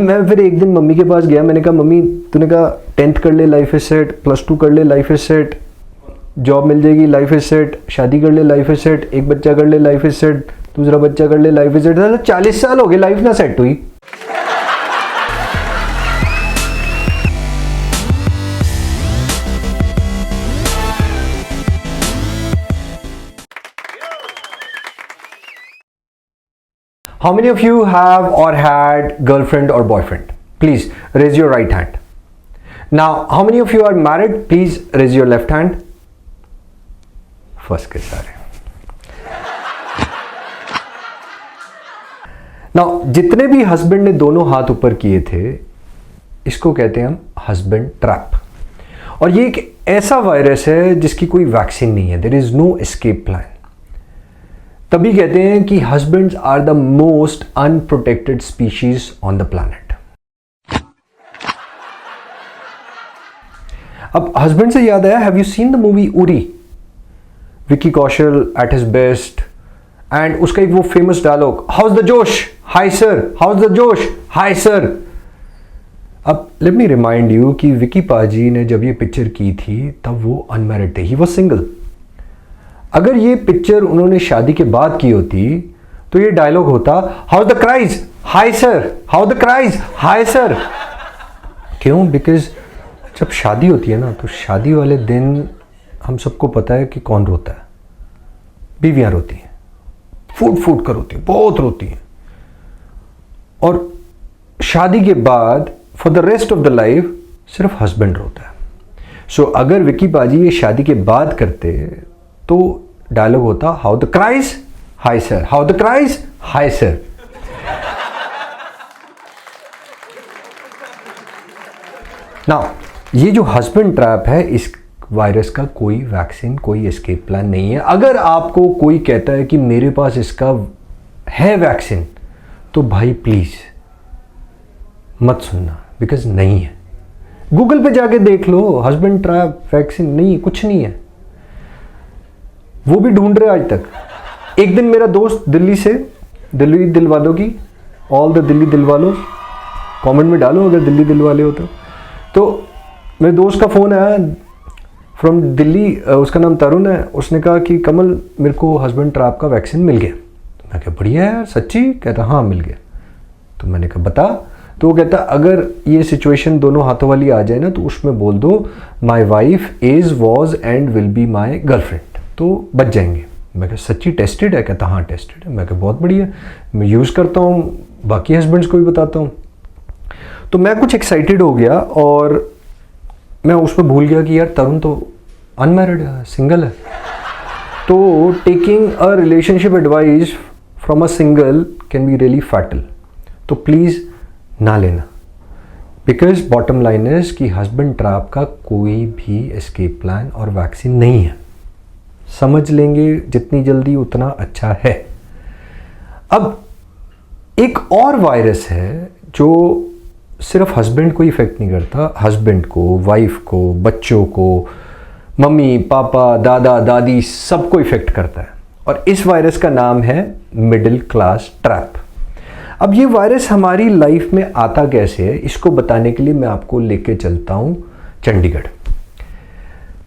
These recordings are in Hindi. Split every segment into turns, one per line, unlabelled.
मैं फिर एक दिन मम्मी के पास गया, मैंने कहा मम्मी तूने कहा 10th कर ले लाइफ इज सेट, +2 कर ले लाइफ इज सेट, जॉब मिल जाएगी लाइफ इज सेट, शादी कर ले लाइफ इज सेट, एक बच्चा कर ले लाइफ इज सेट, दूसरा बच्चा कर ले लाइफ इज सेट। 40 साल हो गए लाइफ ना सेट हुई। How many of you have or had girlfriend or boyfriend? Please raise your right hand. Now, how many of you are married? Please raise your left hand. फंस के सारे। Now, जितने भी हस्बैंड ने दोनों हाथ ऊपर किए थे, इसको कहते हैं हम हस्बैंड ट्रैप। और ये एक ऐसा वायरस है जिसकी कोई वैक्सीन नहीं है। There is no escape plan. तभी कहते हैं कि husbands are the most unprotected species on the planet. अब हस्बैंड से याद आया, have you seen the movie Uri? Vicky Kaushal at his best, and उसका एक वो फेमस डायलॉग, हाउस द जोश, हाय सर, हाउस द जोश, हाय सर। अब लेट मी रिमाइंड यू कि विकी पाजी ने जब ये पिक्चर की थी तब वो अनमैरिड थे, ही वॉज सिंगल। अगर ये पिक्चर उन्होंने शादी के बाद की होती तो ये डायलॉग होता, how the cries, hi sir, how the cries, hi sir. क्यों? बिकॉज जब शादी होती है ना, तो शादी वाले दिन हम सबको पता है कि कौन रोता है। बीवियां रोती हैं, फूट फूट कर रोती हैं, बहुत रोती हैं। और शादी के बाद for the rest of the life सिर्फ हस्बैंड रोता है। सो अगर विकी बाजी ये शादी के बाद करते तो डायलॉग होता, how the cries, hi sir, how the cries, hi sir. Now ये जो हस्बैंड ट्रैप है, इस वायरस का कोई वैक्सीन, कोई एस्केप प्लान नहीं है। अगर आपको कोई कहता है कि मेरे पास इसका है वैक्सीन, तो भाई प्लीज मत सुनना, बिकॉज नहीं है। गूगल पे जाके देख लो, हस्बैंड ट्रैप वैक्सीन नहीं, कुछ नहीं है। वो भी ढूंढ रहे आज तक। एक दिन मेरा दोस्त दिल्ली से, दिल्ली दिल वालों की, ऑल द दिल्ली दिल वालों, कमेंट में डालो अगर दिल्ली दिल वाले हो तो मेरे दोस्त का फ़ोन आया फ्रॉम दिल्ली, उसका नाम तरुण है। उसने कहा कि कमल मेरे को हस्बैंड ट्रैप का वैक्सीन मिल गया। तो मैं कहा बढ़िया यार, सच्ची? कहता हाँ मिल गया। तो मैंने कहा बता। तो वो कहता अगर ये सिचुएशन दोनों हाथों वाली आ जाए ना, तो उसमें बोल दो my wife is was and will be my girlfriend, तो बच जाएंगे। मैं कहा सच्ची टेस्टेड है? कहता हाँ टेस्टेड है। मैं कहा बहुत बढ़िया, मैं यूज़ करता हूँ, बाकी हस्बैंड्स को भी बताता हूँ। तो मैं कुछ एक्साइटेड हो गया और मैं उसमें भूल गया कि यार तरुण तो अनमैरिड है, सिंगल है। तो taking a relationship advice from a single can be really fatal. तो प्लीज़ ना लेना, बिकॉज बॉटम लाइन इज कि हस्बैंड ट्रैप का कोई भी एस्केप प्लान और वैक्सीन नहीं है। समझ लेंगे जितनी जल्दी उतना अच्छा है। अब एक और वायरस है जो सिर्फ हस्बैंड को इफेक्ट नहीं करता, हस्बैंड को, वाइफ को, बच्चों को, मम्मी पापा, दादा दादी, सबको इफेक्ट करता है। और इस वायरस का नाम है मिडिल क्लास ट्रैप। अब ये वायरस हमारी लाइफ में आता कैसे है, इसको बताने के लिए मैं आपको लेके चलता हूँ Chandigarh.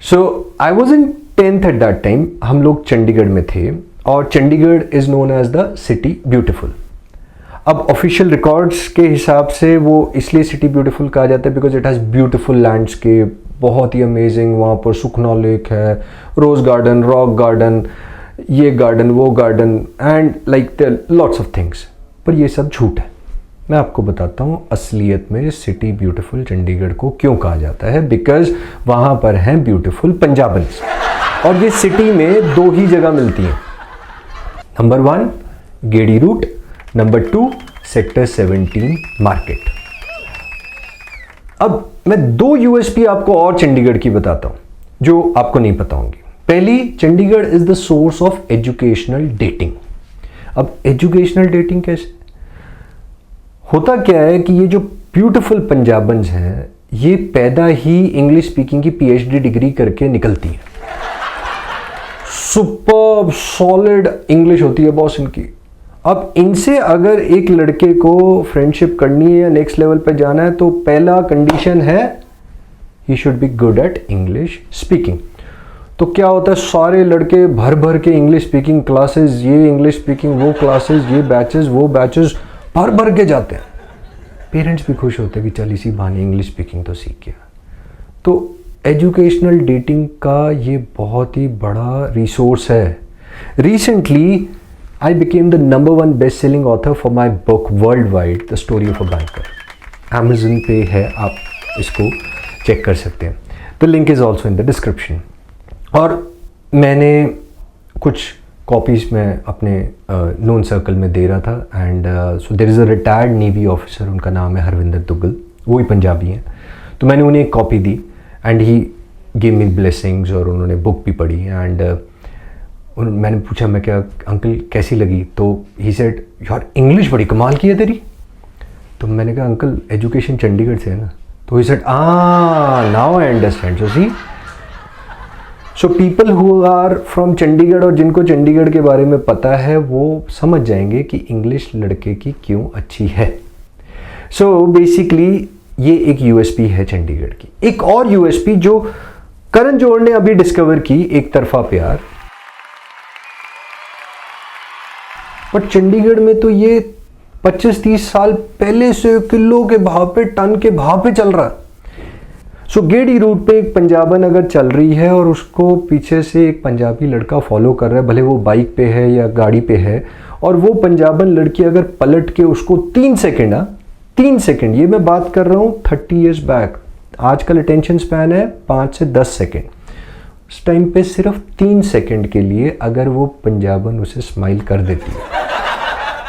So I was in 10th at that time. हम लोग चंडीगढ़ में थे और Chandigarh is known as the city beautiful. अब ऑफिशियल रिकॉर्ड्स के हिसाब से वो इसलिए सिटी ब्यूटीफुल कहा जाता है because it has beautiful landscape, बहुत ही अमेजिंग। वहाँ पर सुखना लेक है, रोज़ गार्डन, रॉक गार्डन, ये गार्डन, वो garden, and like lots of things. पर ये सब झूठ है। मैं आपको बताता हूँ असलियत में सिटी ब्यूटीफुल चंडीगढ़ को क्यों कहा जाता है। बिकॉज वहाँ पर हैं ब्यूटीफुल पंजाबन्स। और ये सिटी में दो ही जगह मिलती हैं, नंबर 1 गेड़ी रूट, नंबर 2 सेक्टर 17 मार्केट। अब मैं 2 यूएसपी आपको और चंडीगढ़ की बताता हूं जो आपको नहीं पता होंगी। पहली, Chandigarh is the source of educational dating. अब एजुकेशनल डेटिंग कैसे होता, क्या है कि ये जो ब्यूटीफुल पंजाबन्स हैं ये पैदा ही इंग्लिश स्पीकिंग की पीएचडी डिग्री करके निकलती है। सुपर्ब सॉलिड इंग्लिश होती है बॉस इनकी। अब इनसे अगर एक लड़के को फ्रेंडशिप करनी है या नेक्स्ट लेवल पे जाना है तो पहला कंडीशन है he should be good at English speaking. तो क्या होता है, सारे लड़के भर भर के इंग्लिश स्पीकिंग क्लासेस, ये इंग्लिश स्पीकिंग वो क्लासेस, ये बैचेस वो बैचेस भर भर के जाते हैं। पेरेंट्स भी खुश होते हैं कि चल इसी बहाने इंग्लिश स्पीकिंग तो सीख गया। तो एजुकेशनल डेटिंग का ये बहुत ही बड़ा रिसोर्स है। Recently I became the number 1 best selling author for my book world wide, the story of a banker. Amazon पे है, आप इसको चेक कर सकते हैं। The link is also in the description. और मैंने कुछ कॉपीज़ में अपने नोन सर्कल में दे रहा था and so there is a retired navy officer, उनका नाम है हरविंदर दुग्गल, वो ही पंजाबी हैं। तो मैंने उन्हें एक copy the and he give me blessings, और उन्होंने बुक भी पढ़ी एंड मैंने पूछा, मैं क्या अंकल कैसी लगी? तो ही सेड यार इंग्लिश बड़ी कमाल की है तेरी। तो मैंने कहा अंकल एजुकेशन चंडीगढ़ से है ना। तो he said now I understand. So people who are from Chandigarh और जिनको चंडीगढ़ के बारे में पता है वो समझ जाएंगे कि इंग्लिश लड़के की क्यों अच्छी है। सो बेसिकली ये एक यूएसपी है चंडीगढ़ की। एक और यूएसपी जो करण जौहर ने अभी डिस्कवर की, एक तरफा प्यार। बट चंडीगढ़ में तो ये 25-30 साल पहले से किलो के भाव पे, टन के भाव पे चल रहा है। सो गेड़ी रूट पे एक पंजाबन अगर चल रही है और उसको पीछे से एक पंजाबी लड़का फॉलो कर रहा है, भले वो बाइक पे है या गाड़ी पे है, और वो पंजाबन लड़की अगर पलट के उसको 3 सेकेंड, ये मैं बात कर रहा हूँ 30 ईयर्स बैक, आजकल अटेंशन स्पैन है 5 से 10 सेकेंड, उस टाइम पे सिर्फ 3 सेकेंड के लिए अगर वो पंजाबन उसे स्माइल कर देती है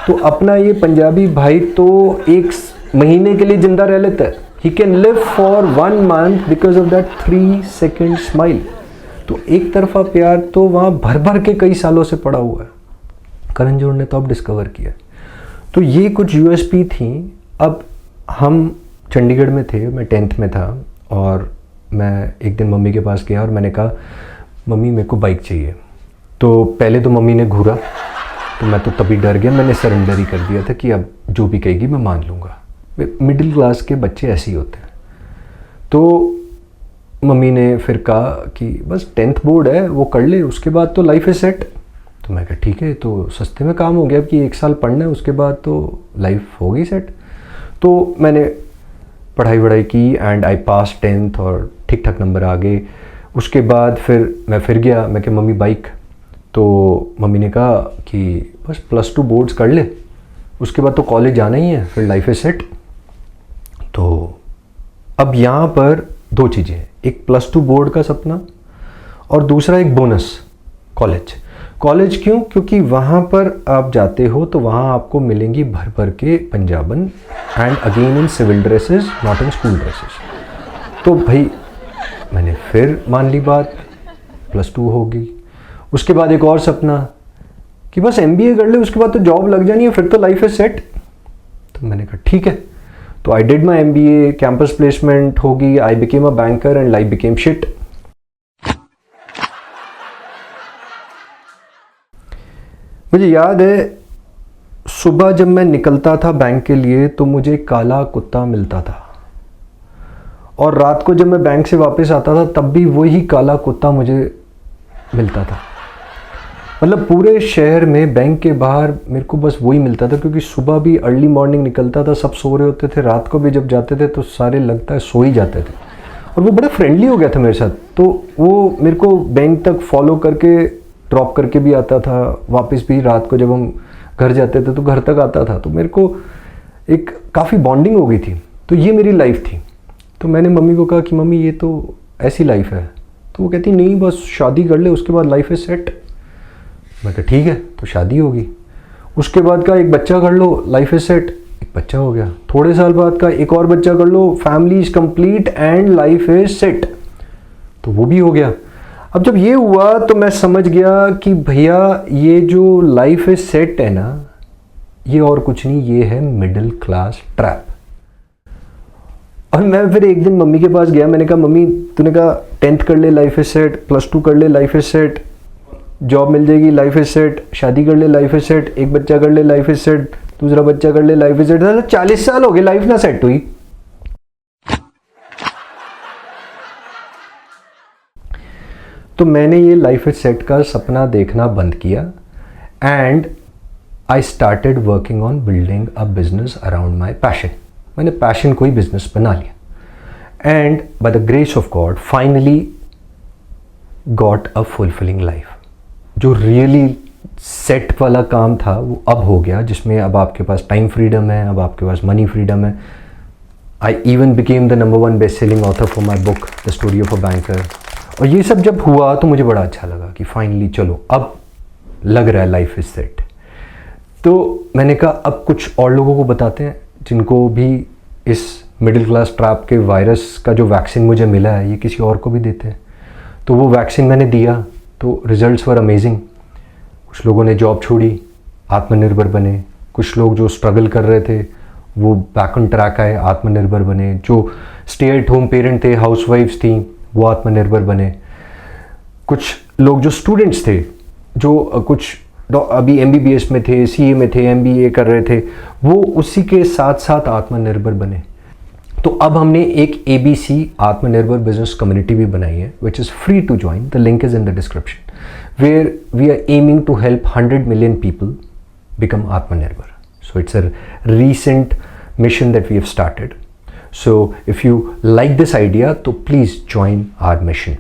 तो अपना ये पंजाबी भाई तो 1 महीने के लिए जिंदा रह लेता है। He can live for 1 month because of that 3 second smile। तो एक तरफा प्यार तो वहाँ भर भर के कई सालों से पड़ा हुआ है, करण जौहर ने तो अब डिस्कवर किया। तो ये कुछ यूएसपी थी। अब हम चंडीगढ़ में थे, मैं 10th में था और मैं एक दिन मम्मी के पास गया और मैंने कहा मम्मी मेरे को बाइक चाहिए। तो पहले तो मम्मी ने घूरा, तो मैं तो तभी डर गया, मैंने सरेंडर ही कर दिया था कि अब जो भी कहेगी मैं मान लूँगा। मिडिल क्लास के बच्चे ऐसे ही होते हैं। तो मम्मी ने फिर कहा कि बस 10th बोर्ड है वो कर ले, उसके बाद तो लाइफ इज सेट। तो मैं कहा ठीक है, तो सस्ते में काम हो गया कि 1 साल पढ़ना है, उसके बाद तो लाइफ हो गई सेट। तो मैंने पढ़ाई वढ़ाई की एंड आई पास 10th और ठीक ठाक नंबर आ गए। उसके बाद फिर मैं गया, मैं कहा मम्मी बाइक। तो मम्मी ने कहा कि बस +2 बोर्ड्स कर ले, उसके बाद तो कॉलेज जाना ही है, फिर लाइफ इज सेट। तो अब यहाँ पर 2 चीज़ें हैं, एक +2 बोर्ड का सपना और दूसरा एक बोनस कॉलेज। क्यों? क्योंकि वहाँ पर आप जाते हो तो वहाँ आपको मिलेंगी भर भर के पंजाबन and again in civil dresses, not in school dresses. तो भाई मैंने फिर मान ली बात, +2 होगी। उसके बाद एक और सपना कि बस MBA कर ले, उसके बाद तो जॉब लग जानी है, फिर तो लाइफ इज सेट। तो मैंने कहा ठीक है, तो I did my MBA, campus placement होगी, I became a banker and life became shit. मुझे याद है सुबह जब मैं निकलता था बैंक के लिए तो मुझे काला कुत्ता मिलता था, और रात को जब मैं बैंक से वापस आता था तब भी वही काला कुत्ता मुझे मिलता था। मतलब पूरे शहर में बैंक के बाहर मेरे को बस वही मिलता था, क्योंकि सुबह भी अर्ली मॉर्निंग निकलता था, सब सो रहे होते थे, रात को भी जब जाते थे तो सारे लगता है सो ही जाते थे। और वो बड़ा फ्रेंडली हो गया था मेरे साथ, तो वो मेरे को बैंक तक फॉलो करके ड्रॉप करके भी आता था, वापस भी रात को जब हम घर जाते थे तो घर तक आता था। तो मेरे को एक काफ़ी बॉन्डिंग हो गई थी। तो ये मेरी लाइफ थी। तो मैंने मम्मी को कहा कि मम्मी ये तो ऐसी लाइफ है। तो वो कहती नहीं बस शादी कर ले, उसके बाद लाइफ इज सेट। मैं कहा ठीक है, तो शादी होगी। उसके बाद का एक बच्चा कर लो, लाइफ इज सेट, एक बच्चा हो गया। थोड़े साल बाद का एक और बच्चा कर लो, family is complete and life is set, तो वो भी हो गया। अब जब ये हुआ तो मैं समझ गया कि भैया ये जो लाइफ इज सेट है ना, ये और कुछ नहीं, ये है मिडिल क्लास ट्रैप। और मैं फिर एक दिन मम्मी के पास गया, मैंने कहा मम्मी तूने कहा 10th कर ले लाइफ इज सेट, +2 कर ले लाइफ इज सेट, जॉब मिल जाएगी, लाइफ इज सेट, शादी कर ले, लाइफ इज सेट, एक बच्चा कर ले, लाइफ इज सेट, दूसरा बच्चा कर ले, लाइफ इज सेट। 40 साल हो गए, लाइफ ना सेट हुई। तो मैंने ये लाइफ इज सेट का सपना देखना बंद किया and I started working on building a business around my passion. मैंने पैशन को ही बिजनेस बना लिया and by the grace of God finally got a fulfilling life. जो रियली सेट वाला काम था वो अब हो गया, जिसमें अब आपके पास टाइम फ्रीडम है, अब आपके पास मनी फ्रीडम है। I even became the number 1 best selling author for my book the story of a banker. और ये सब जब हुआ तो मुझे बड़ा अच्छा लगा कि फाइनली चलो अब लग रहा है लाइफ इज सेट। तो मैंने कहा अब कुछ और लोगों को बताते हैं जिनको भी इस मिडिल क्लास ट्रैप के वायरस का जो वैक्सीन मुझे मिला है ये किसी और को भी देते हैं। तो वो वैक्सीन मैंने दिया तो रिजल्ट्स वर अमेजिंग। कुछ लोगों ने जॉब छोड़ी, आत्मनिर्भर बने। कुछ लोग जो स्ट्रगल कर रहे थे वो बैक ऑन ट्रैक आए, आत्मनिर्भर बने। जो स्टे एट होम पेरेंट थे, हाउस वाइफ्स थी, वो आत्मनिर्भर बने। कुछ लोग जो स्टूडेंट्स थे, जो कुछ अभी MBBS में थे, CA में थे, MBA कर रहे थे, वो उसी के साथ साथ आत्मनिर्भर बने। तो अब हमने एक ABC आत्मनिर्भर बिजनेस कम्युनिटी भी बनाई है which is free to join, the link is in the description, where we are aiming to help 100 million people become आत्मनिर्भर. So it's a recent mission that we have started. So if you like this idea तो please join our mission.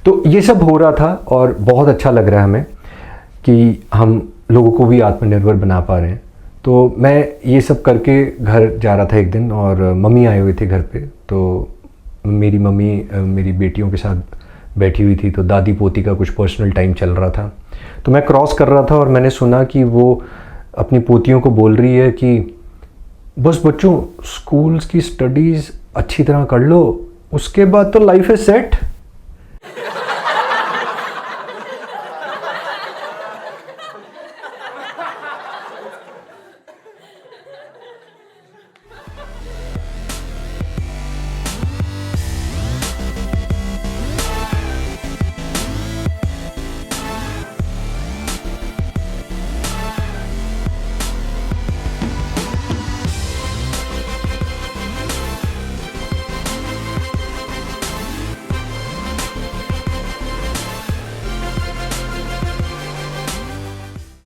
तो ये सब हो रहा था और बहुत अच्छा लग रहा है हमें कि हम लोगों को भी आत्मनिर्भर बना पा रहे हैं। तो मैं ये सब करके घर जा रहा था एक दिन और मम्मी आए हुए थे घर पे। तो मेरी मम्मी मेरी बेटियों के साथ बैठी हुई थी, तो दादी पोती का कुछ पर्सनल टाइम चल रहा था। तो मैं क्रॉस कर रहा था और मैंने सुना कि वो अपनी पोतियों को बोल रही है कि बस बच्चों स्कूल्स की स्टडीज़ अच्छी तरह कर लो, उसके बाद तो लाइफ इज सेट।